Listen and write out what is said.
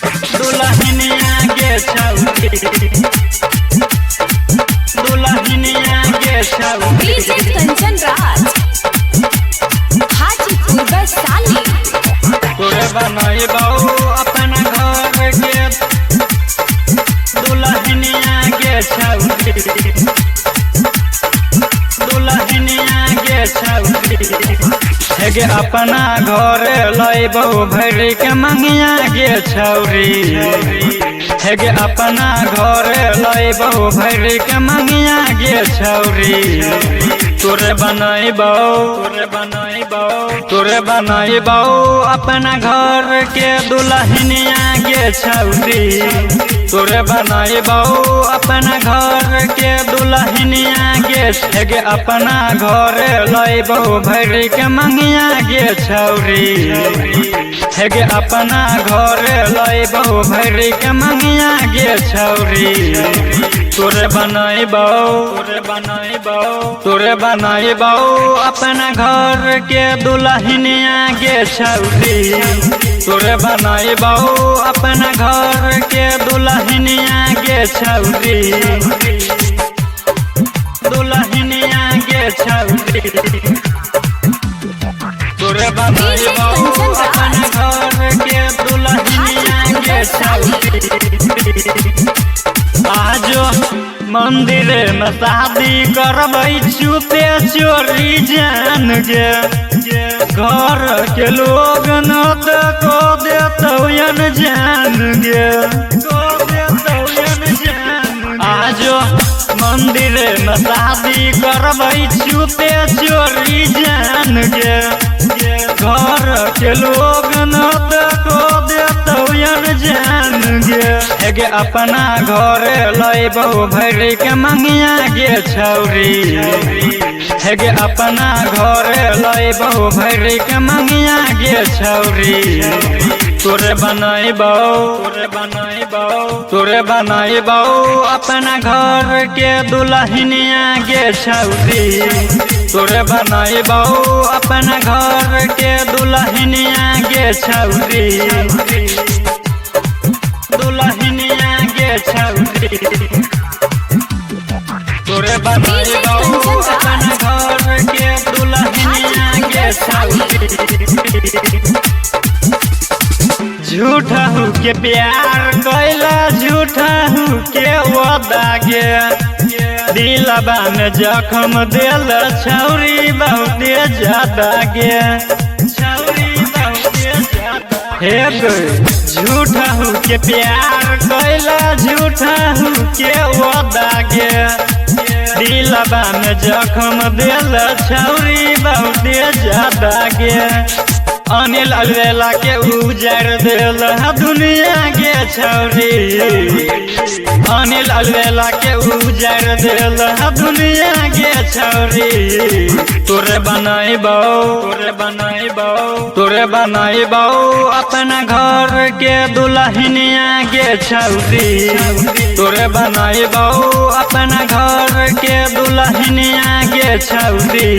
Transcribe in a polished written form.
दुल्हनिया के छौरी दुल्हनिया के छौरी डीजे कंचन राज हाजीपुर वैशाली। तोरे बनैबौ अपना घर के दुल्हनिया के छौरी दुल्हनिया के छौरी हेगे अपना घर लैबौ भरि के मंगिया के छौरी हेगे अपना घर लैबौ भरि के मंगिया के छौरी तोरे बनैबौ अपना घर के दुल्हनिया के छौरी तोरे बनैबौ अपना घर के दुल्हनिया के हेगे अपना घर लैबौ भरि के मंगिया के छौरी हेगे अपना घर लैबौ भरि के मंगिया के छौरी तोरे बनैबौ अपना घर के दुल्हनिया के छौरी तोरे बनैबौ अपना घर के दुल्हनिया के छौरी दुल्हनिया के छौरी तोरे बनैबौ अपना घर के दुल्हनिया के छौरी आजो मंदिर में शादी करबै छुपे चोरी जान गे घर के लोग न को देतौ जान गे आजो मंदिर में शादी करबै छुपे चोरी जान गे घर के लोग न को देतौ जान गे हेगे अपना घर लैबौ भरि के मंगिया के छौरी हेगे अपना घर लैबौ भरि के मंगिया के छौरी तोरे बनैबौ अपना घर के दुल्हनिया के छौरी तोरे बनैबौ अपना घर के दुल्हनिया के छौरी दुल्हनिया के छौरी तोरे बनैबौ अपना घर के दुल्हनिया के छौरी झूठा हूँ के प्यार कैला झूठा हूँ के वादा गे दिलबा में जख्म दिल छौरी बहुत ज्यादा गे हे झूठा हूँ के प्यार कैला झूठा हूँ के वादा गे दिलबा में जख्म दिल छौरी बहुत ज्यादा गे अनिल अलवेला के उजर दिल दुनिया के छौरी अनिल अलवेला के उजर दिल दुनिया के छौरी तोरे बनैबौ अपना घर के दुल्हनिया के छौरी तोरे बनैबौ अपना घर के दुल्हनिया के छौरी